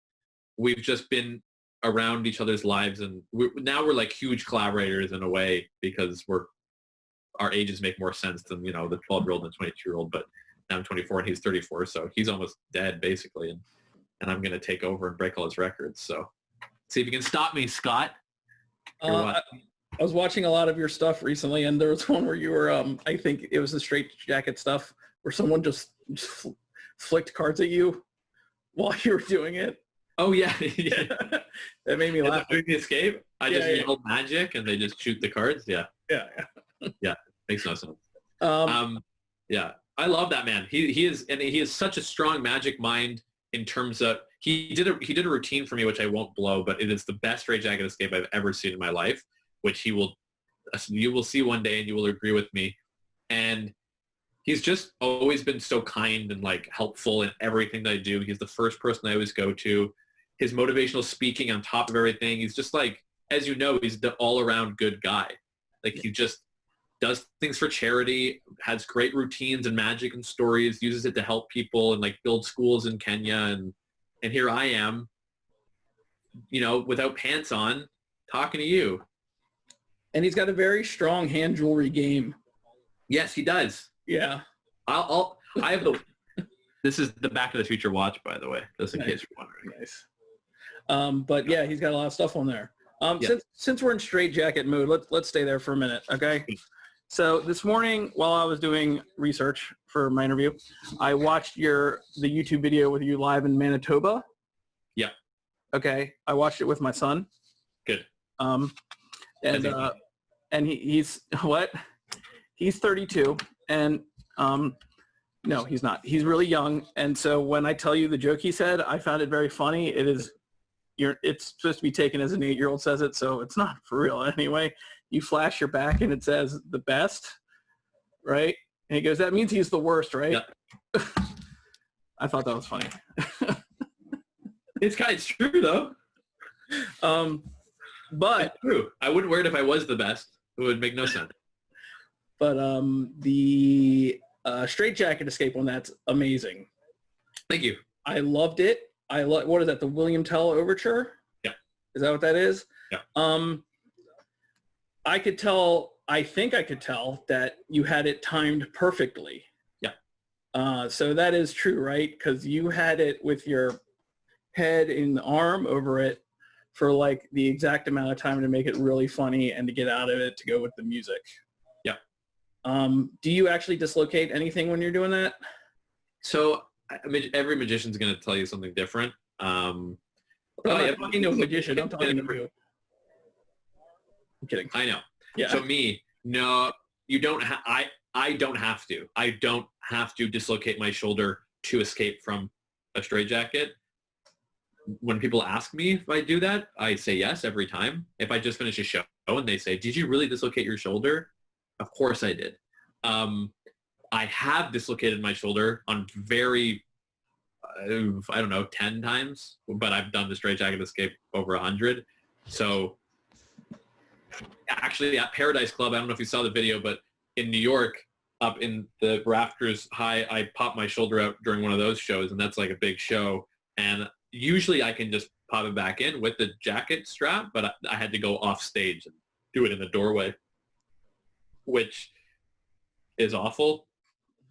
We've just been around each other's lives. And now we're like huge collaborators in a way because our ages make more sense than, the 12-year-old and 22-year-old. But now I'm 24 and he's 34. So he's almost dead basically. And I'm going to take over and break all his records. So see if you can stop me, Scott. I was watching a lot of your stuff recently, and there was one where you were, I think it was the straitjacket stuff, where someone just flicked cards at you while you were doing it. Oh, yeah. That made me laugh. During the escape, I just yelled magic, and they just shoot the cards. Yeah. Yeah, makes no sense. Yeah, I love that man. He is such a strong magic mind in terms of, he did a routine for me, which I won't blow, but it is the best straitjacket escape I've ever seen in my life, which you will see one day and you will agree with me. And he's just always been so kind and like helpful in everything that I do. He's the first person I always go to. His motivational speaking on top of everything. He's just like, as you know, he's the all around good guy. Like he just does things for charity, has great routines and magic and stories, uses it to help people and like build schools in Kenya. And here I am, without pants on, talking to you. And he's got a very strong hand jewelry game. Yes, he does. Yeah. I have this is the Back to the Future watch, by the way, just in case you're wondering. Nice. But yeah, he's got a lot of stuff on there. Since we're in straitjacket mood, let's stay there for a minute, okay? So this morning, while I was doing research for my interview, I watched the YouTube video with you live in Manitoba. Yeah. Okay. I watched it with my son. Good. And he's what? He's 32, and no, he's not. He's really young, and so when I tell you the joke he said, I found it very funny. It's supposed to be taken as an 8-year-old says it, so it's not for real anyway. You flash your back, and it says the best, right? And he goes, that means he's the worst, right? Yeah. I thought that was funny. It's true though. But it's true. I wouldn't wear it if I was the best. It would make no sense. But the straitjacket escape one, that's amazing. Thank you. I loved it. What is that? The William Tell Overture? Yeah. Is that what that is? Yeah. I think I could tell that you had it timed perfectly. Yeah. So that is true, right? Because you had it with your head in the arm over it for like the exact amount of time to make it really funny and to get out of it to go with the music. Yeah. Do you actually dislocate anything when you're doing that? So every magician's going to tell you something different. I'm not talking to a magician. I'm talking to you. I'm kidding. I know. Yeah. So me, no, you don't. I don't have to. I don't have to dislocate my shoulder to escape from a straitjacket. When people ask me if I do that, I say yes every time. If I just finish a show and they say, "Did you really dislocate your shoulder?" Of course I did. I have dislocated my shoulder on very, I don't know, 10 times, but I've done the straitjacket escape over 100. So actually at Paradise Club, I don't know if you saw the video, but in New York, up in the rafters high, I popped my shoulder out during one of those shows, and that's like a big show. And usually I can just pop it back in with the jacket strap, but I had to go off stage and do it in the doorway, which is awful.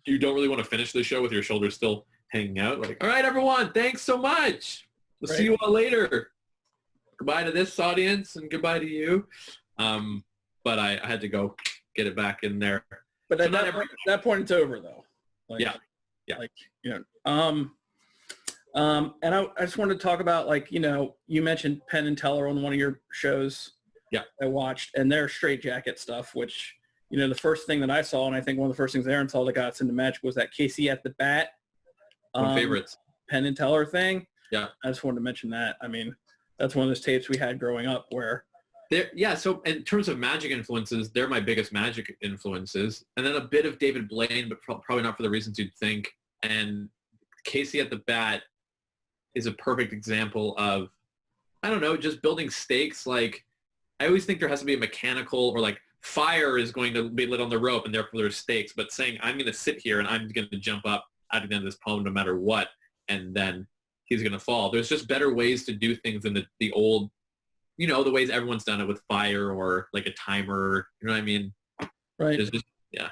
You don't really want to finish the show with your shoulders still hanging out. Like, all right, everyone, thanks so much. We'll see you all later. Goodbye to this audience and goodbye to you. But I had to go get it back in there. But at that point, it's over, though. Like, yeah. Like, and I just wanted to talk about, like, you mentioned Penn and Teller on one of your shows. Yeah. I watched, and their straitjacket stuff, which, the first thing that I saw, and I think one of the first things Aaron saw that got us into magic was that Casey at the Bat. My favorites. Penn and Teller thing. Yeah. I just wanted to mention that. I mean, that's one of those tapes we had growing up where. So in terms of magic influences, they're my biggest magic influences. And then a bit of David Blaine, but probably not for the reasons you'd think. And Casey at the Bat is a perfect example of, I don't know, just building stakes. Like, I always think there has to be a mechanical, or like fire is going to be lit on the rope and therefore there's stakes, but saying I'm going to sit here and I'm going to jump up at the end of this poem no matter what, and then he's going to fall. There's just better ways to do things than the old, the ways everyone's done it with fire or like a timer, you know what I mean? Right. Yeah.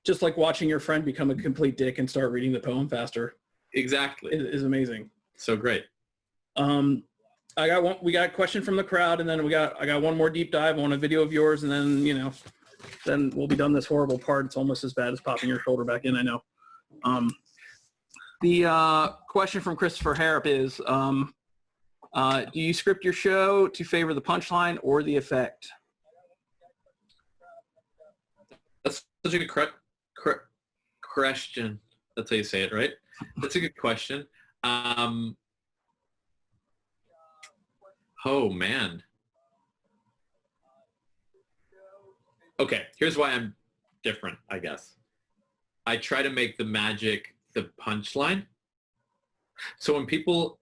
Just like watching your friend become a complete dick and start reading the poem faster. Exactly. Is amazing. So great. We got a question from the crowd, and then I got one more deep dive on a video of yours, and then, then we'll be done this horrible part. It's almost as bad as popping your shoulder back in, I know. The question from Christopher Harrop is, do you script your show to favor the punchline or the effect? That's such a good question. That's how you say it, right? That's a good question. Oh, man. Okay, here's why I'm different, I guess. I try to make the magic the punchline. So when people,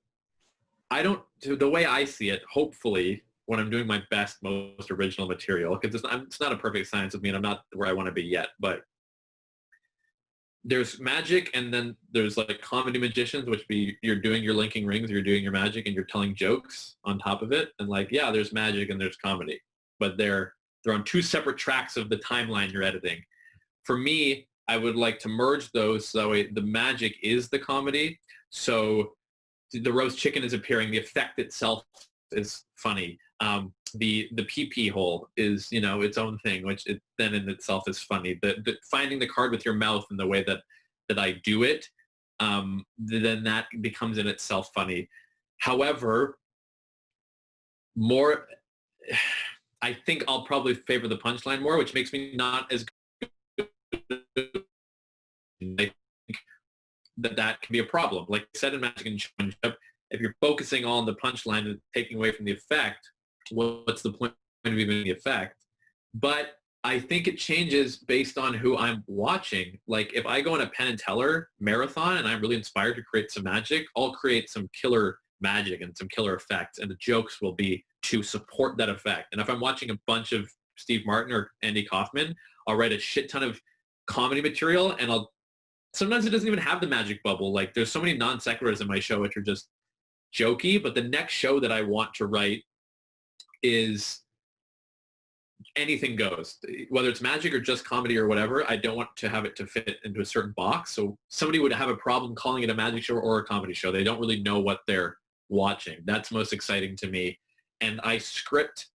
the way I see it, hopefully, when I'm doing my best, most original material, because it's not a perfect science with me, and I'm not where I want to be yet, but there's magic, and then there's like comedy magicians, which be you're doing your linking rings, you're doing your magic, and you're telling jokes on top of it. And like, yeah, there's magic and there's comedy, but they're on two separate tracks of the timeline you're editing. For me, I would like to merge those so that way the magic is the comedy. So the roast chicken is appearing, the effect itself is funny. The pee hole is, its own thing, which then in itself is funny. The finding the card with your mouth and the way that I do it, then that becomes in itself funny. However, I think I'll probably favor the punchline more, which makes me not as good. I think that can be a problem. Like I said in Magic and Challenge, if you're focusing on the punchline and taking away from the effect, what's the point of even the effect? But I think it changes based on who I'm watching. Like if I go on a Penn and Teller marathon and I'm really inspired to create some magic, I'll create some killer magic and some killer effects, and the jokes will be to support that effect. And if I'm watching a bunch of Steve Martin or Andy Kaufman, I'll write a shit ton of comedy material and I'll sometimes it doesn't even have the magic bubble. Like there's so many non sequiturs in my show which are just jokey, but the next show that I want to write is anything goes, whether it's magic or just comedy or whatever. I don't want to have it to fit into a certain box. So somebody would have a problem calling it a magic show or a comedy show. They don't really know what they're watching. That's most exciting to me. And I script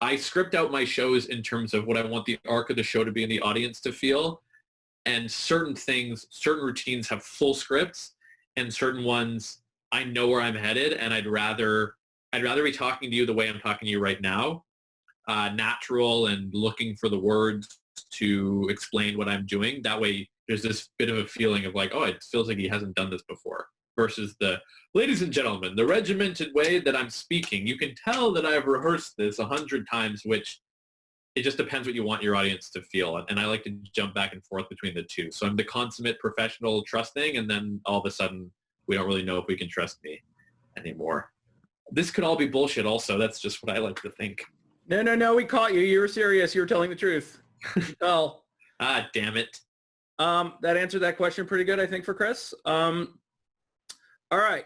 out my shows in terms of what I want the arc of the show to be and the audience to feel. And certain things, certain routines have full scripts, and certain ones I know where I'm headed, and I'd rather be talking to you the way I'm talking to you right now, natural and looking for the words to explain what I'm doing. That way there's this bit of a feeling of like, oh, it feels like he hasn't done this before, versus the, ladies and gentlemen, the regimented way that I'm speaking. You can tell that I've rehearsed this 100 times, which it just depends what you want your audience to feel. And I like to jump back and forth between the two. So I'm the consummate professional trusting, and then all of a sudden we don't really know if we can trust me anymore. This could all be bullshit also. That's just what I like to think. No, we caught you. You were serious. You were telling the truth. Oh. Ah, damn it. That answered that question pretty good, I think, for Chris. All right.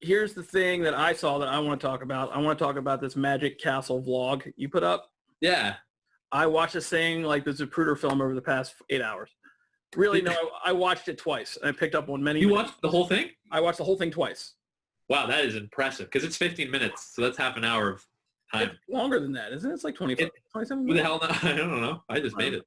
Here's the thing that I saw that I want to talk about. I want to talk about this Magic Castle vlog you put up. Yeah. I watched this thing like the Zapruder film over the past 8 hours. Really, no, I watched it twice. I picked up on many. You watched the whole thing? I watched the whole thing twice. Wow, that is impressive, because it's 15 minutes, so that's half an hour of time. It's longer than that, isn't it? It's like 27 Who minutes. the hell? I don't know. I just made it.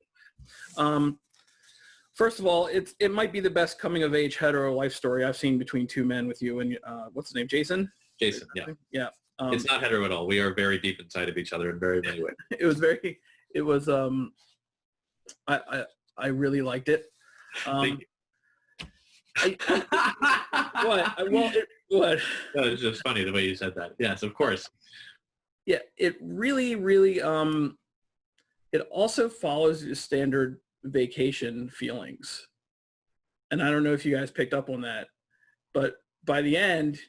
First of all, it might be the best coming-of-age hetero life story I've seen between two men with you and, what's his name, Jason? Jason, yeah. Yeah. It's not hetero at all. We are very deep inside of each other in very many ways. I really liked it. Thank you. What? No, it's just funny the way you said that. Yes, of course. Yeah, it really, really, it also follows the standard vacation feelings. And I don't know if you guys picked up on that, but by the end,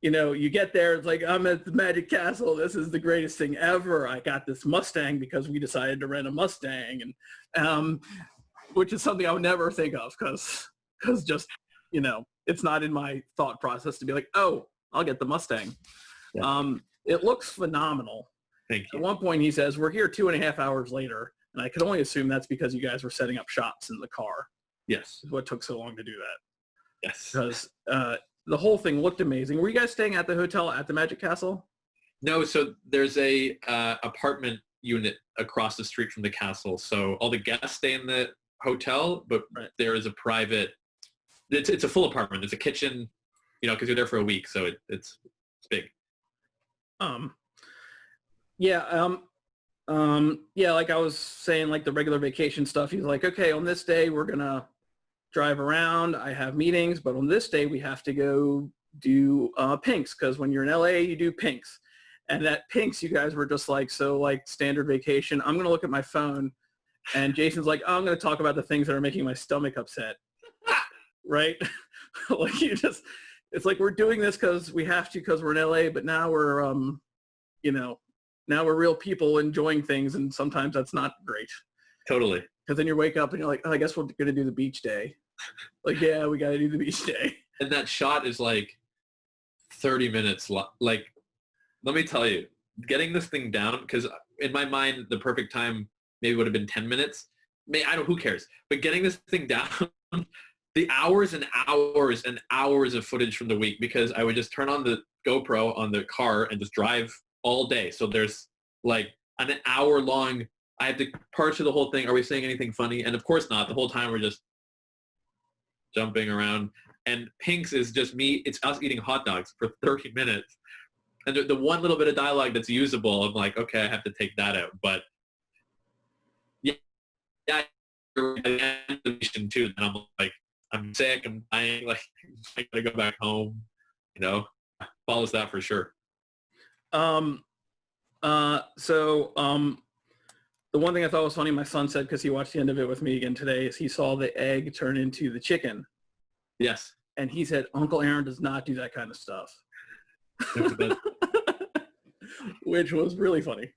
you know, you get there, it's like, I'm at the Magic Castle. This is the greatest thing ever. I got this Mustang because we decided to rent a Mustang, and which is something I would never think of because just, you know, it's not in my thought process to be like, oh, I'll get the Mustang. Yeah. It looks phenomenal. Thank you. At one point he says, we're here 2.5 hours later, and I could only assume that's because you guys were setting up shots in the car. Yes. Is what took so long to do that. Yes. Because the whole thing looked amazing. Were you guys staying at the hotel at the Magic Castle? No, so there's a apartment unit across the street from the castle. So all the guests stay in the hotel, but right. There is a private, it's a full apartment. There's a kitchen, you know, because you're there for a week, so it's big. Yeah, like I was saying, like the regular vacation stuff, he's like, okay, on this day we're gonna drive around, I have meetings, but on this day we have to go do Pinks, because when you're in LA you do Pinks. And at Pinks you guys were just like, so like standard vacation, I'm gonna look at my phone, and Jason's like, oh, I'm gonna talk about the things that are making my stomach upset. Right? Like you just, it's like we're doing this because we have to, because we're in LA, but now we're you know, now we're real people enjoying things, and sometimes that's not great. Totally. Because then you wake up and you're like, oh, I guess we're going to do the beach day. Like, yeah, we got to do the beach day. And that shot is like 30 minutes. Like, let me tell you, getting this thing down, because in my mind, the perfect time maybe would have been 10 minutes. Who cares? But getting this thing down, the hours and hours and hours of footage from the week, because I would just turn on the GoPro on the car and just drive all day. So there's like an hour long, I have to parse through the whole thing. Are we saying anything funny? And of course not. The whole time we're just jumping around. And Pinks is just me. It's us eating hot dogs for 30 minutes. And the one little bit of dialogue that's usable, I'm like, okay, I have to take that out. But yeah, too. And I'm like, I'm sick. I'm dying. Like, I gotta go back home. You know, follows that for sure. The one thing I thought was funny, my son said, because he watched the end of it with me again today, is he saw the egg turn into the chicken. Yes. And he said, Uncle Aaron does not do that kind of stuff. Which was really funny.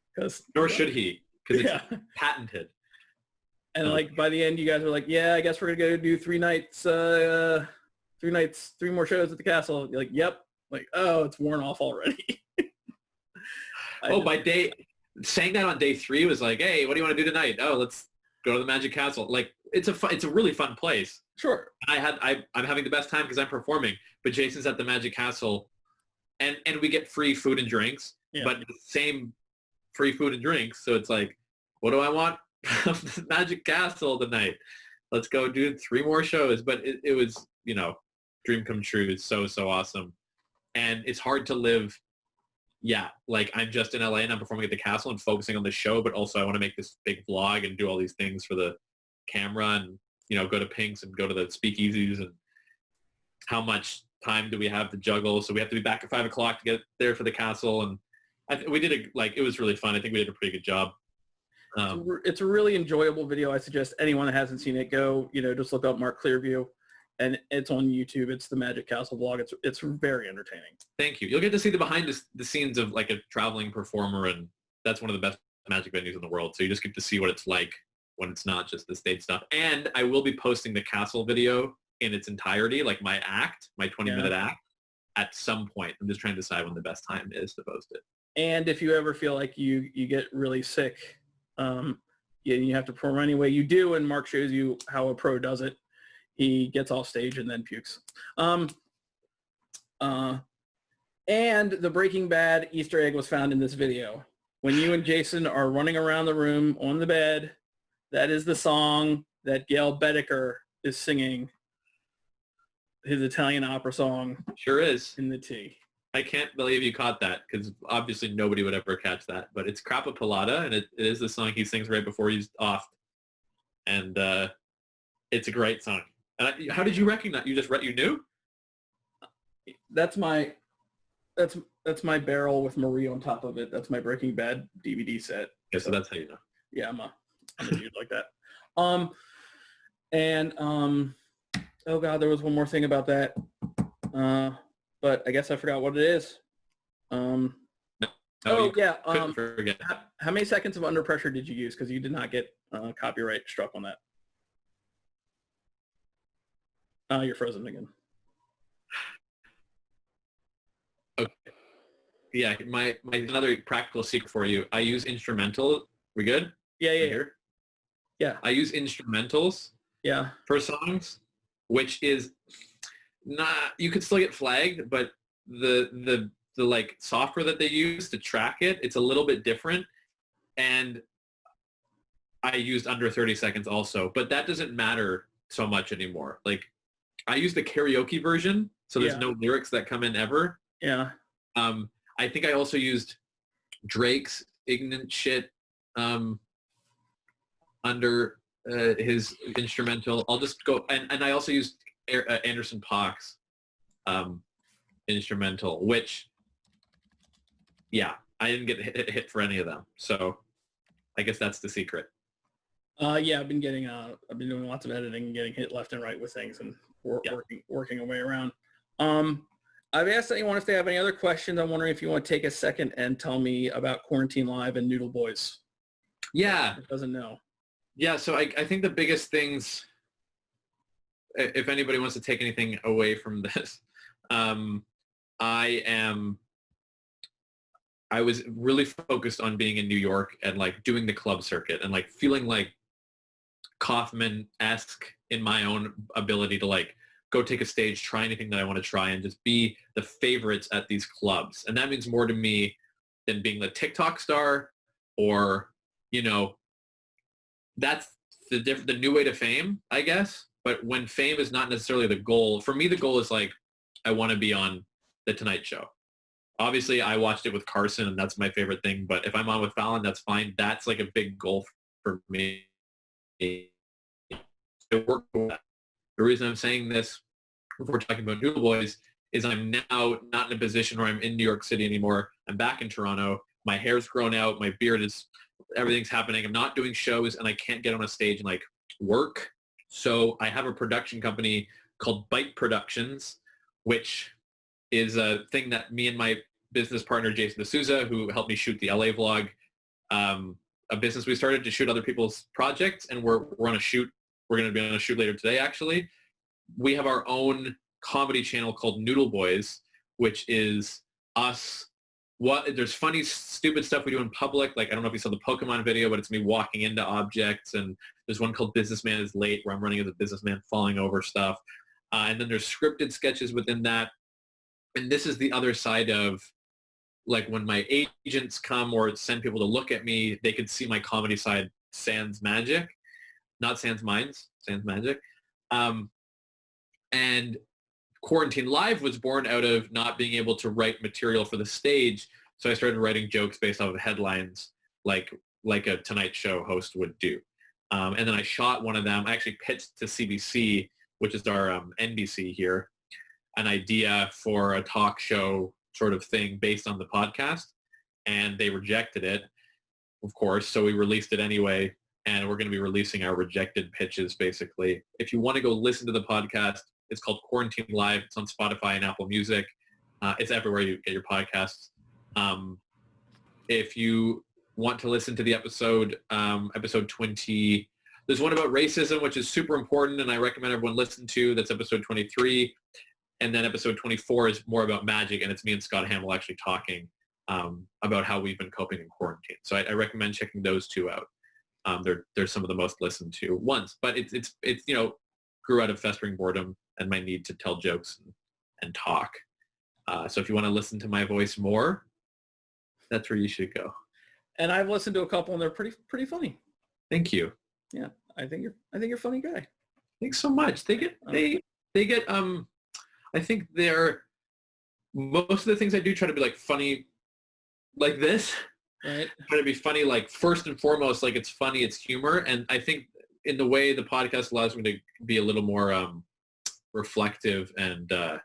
Nor should he, because it's yeah. patented. And like by the end, you guys are like, yeah, I guess we're gonna go do 3 nights, 3 nights, 3 more shows at the castle. You're like, yep. Like, oh, it's worn off already. Saying that on day 3 was like, hey, what do you want to do tonight? Oh, let's go to the Magic Castle. Like, it's a really fun place. Sure. I'm having the best time because I'm performing, but Jason's at the Magic Castle, and we get free food and drinks, but the same free food and drinks. So it's like, what do I want from the Magic Castle tonight? Let's go do 3 more shows. But it was, dream come true. It's so awesome. And it's hard to live. Yeah, like I'm just in LA and I'm performing at the castle and focusing on the show, but also I want to make this big vlog and do all these things for the camera and, go to Pink's and go to the speakeasies, and how much time do we have to juggle? So we have to be back at 5 o'clock to get there for the castle. And we did it was really fun. I think we did a pretty good job. It's a really enjoyable video. I suggest anyone that hasn't seen it, go, just look up Mark Clearview. And it's on YouTube. It's the Magic Castle vlog. It's very entertaining. Thank you. You'll get to see the behind the scenes of like a traveling performer, and that's one of the best magic venues in the world. So you just get to see what it's like when it's not just the stage stuff. And I will be posting the castle video in its entirety, like my 20-minute act, at some point. I'm just trying to decide when the best time is to post it. And if you ever feel like you get really sick, you have to perform anyway, you do, and Mark shows you how a pro does it. He gets off stage and then pukes. And the Breaking Bad Easter egg was found in this video. When you and Jason are running around the room on the bed, that is the song that Gail Bedecker is singing, his Italian opera song. Sure is. In the T. I can't believe you caught that, because obviously nobody would ever catch that. But it's Crappa Pilata, and it is the song he sings right before he's off. And it's a great song. And how did you recognize? You knew? That's my barrel with Marie on top of it. That's my Breaking Bad DVD set. Yeah, so that's how you know. Yeah, I'm a dude like that. Oh God, there was one more thing about that. But I guess I forgot what it is. Couldn't forget. How many seconds of Under Pressure did you use? Because you did not get copyright struck on that. You're frozen again. Okay. Yeah, my another practical secret for you. I use instrumental. We good? Yeah. I use instrumentals. Yeah. For songs, which is not. You could still get flagged, but the like software that they use to track it, it's a little bit different. And I used under 30 seconds also, but that doesn't matter so much anymore. Like, I use the karaoke version, so there's no lyrics that come in ever. Yeah. I think I also used Drake's Ignorant Shit under his instrumental. I'll just go, and I also used Anderson .Paak's instrumental, which, I didn't get hit for any of them. So I guess that's the secret. I've been doing lots of editing and getting hit left and right with things, and working a way around. I've asked anyone if they have any other questions. I'm wondering if you want to take a second and tell me about Quarantine Live and Noodle Boys. Yeah. Who doesn't know? Yeah, so I think the biggest things, if anybody wants to take anything away from this, I was really focused on being in New York and like doing the club circuit and like feeling like Kaufman-esque in my own ability to like go take a stage, try anything that I want to try, and just be the favorites at these clubs. And that means more to me than being the TikTok star or, that's the new way to fame, I guess. But when fame is not necessarily the goal, for me, the goal is like, I want to be on The Tonight Show. Obviously, I watched it with Carson, and that's my favorite thing. But if I'm on with Fallon, that's fine. That's like a big goal for me. The reason I'm saying this, if we're talking about Noodle Boys, is I'm now not in a position where I'm in New York City anymore. I'm back in Toronto. My hair's grown out. My beard is, everything's happening. I'm not doing shows, and I can't get on a stage and like work. So I have a production company called Bite Productions, which is a thing that me and my business partner, Jason D'Souza, who helped me shoot the LA vlog, a business we started to shoot other people's projects, and we're on a shoot. We're going to be on a shoot later today, actually. We have our own comedy channel called Noodle Boys, which is us. There's funny, stupid stuff we do in public. Like, I don't know if you saw the Pokemon video, but it's me walking into objects. And there's one called Businessman is Late, where I'm running as a businessman falling over stuff. And then there's scripted sketches within that. And this is the other side of, like, when my agents come or send people to look at me, they could see my comedy side, sans magic. Not sans minds, sans magic. And Quarantine Live was born out of not being able to write material for the stage. So I started writing jokes based off of headlines like a Tonight Show host would do. And then I shot one of them. I actually pitched to CBC, which is our NBC here, an idea for a talk show sort of thing based on the podcast. And they rejected it, of course. So we released it anyway. And we're going to be releasing our rejected pitches, basically. If you want to go listen to the podcast, it's called Quarantine Live. It's on Spotify and Apple Music. It's everywhere you get your podcasts. If you want to listen to the episode 20, there's one about racism, which is super important, and I recommend everyone listen to. That's episode 23. And then episode 24 is more about magic, and it's me and Scott Hamill actually talking about how we've been coping in quarantine. So I recommend checking those two out. They're some of the most listened to ones, but it's grew out of festering boredom and my need to tell jokes and talk. So if you want to listen to my voice more, that's where you should go. And I've listened to a couple, and they're pretty funny. Thank you. Yeah, I think you're a funny guy. Thanks so much. They get I think they're, most of the things I do try to be like funny like this. Right. Try to be funny, like, first and foremost, like, it's funny, it's humor. And I think in the way the podcast allows me to be a little more reflective and talk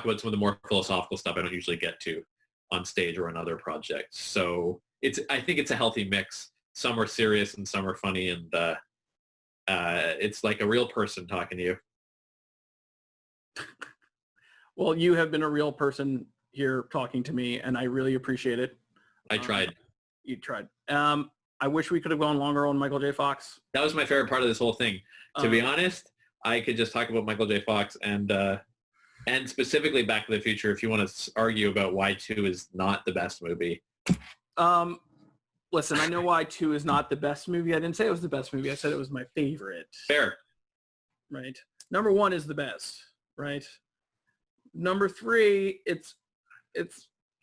about some of the more philosophical stuff I don't usually get to on stage or on other projects. So I think it's a healthy mix. Some are serious and some are funny, and it's like a real person talking to you. Well, you have been a real person here talking to me, and I really appreciate it. I tried. You tried. I wish we could have gone longer on Michael J. Fox. That was my favorite part of this whole thing. To be honest, I could just talk about Michael J. Fox and specifically Back to the Future if you want to argue about why 2 is not the best movie. Listen, I know why 2 is not the best movie. I didn't say it was the best movie. I said it was my favorite. Fair. Right. Number 1 is the best. Right. Number 3, it's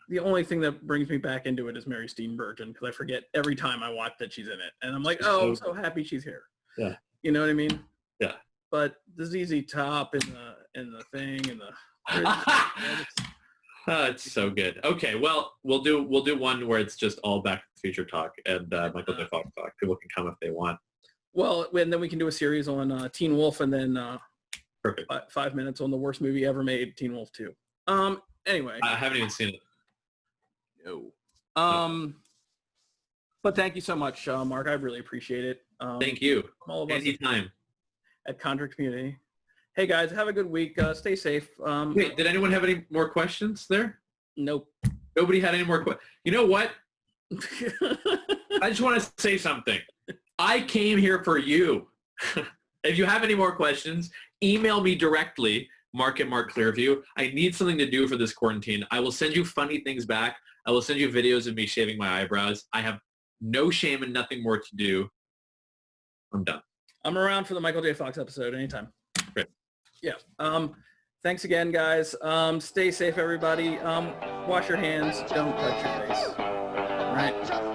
the only thing that brings me back into it is Mary Steenburgen, because I forget every time I watch that she's in it. And I'm like, oh, I'm so happy she's here. Yeah. You know what I mean? Yeah. But the ZZ Top and the thing and it's so good. Okay, well, we'll do one where it's just all Back to the Future talk and Michael J. Fox talk. People can come if they want. Well, and then we can do a series on Teen Wolf, and then perfect 5 minutes on the worst movie ever made, Teen Wolf 2. Anyway. I haven't even seen it. No. But thank you so much, Mark. I really appreciate it. Thank you. All of us anytime at Conjuror Community. Hey guys, have a good week. Stay safe. Wait, did anyone have any more questions there? Nope. Nobody had any more questions. You know what? I just want to say something. I came here for you. If you have any more questions, email me directly, Mark at Mark Clearview. I need something to do for this quarantine. I will send you funny things back. I will send you videos of me shaving my eyebrows. I have no shame and nothing more to do. I'm done. I'm around for the Michael J. Fox episode anytime. Great. Yeah. Thanks again, guys. Stay safe, everybody. Wash your hands. Don't touch your face. All right.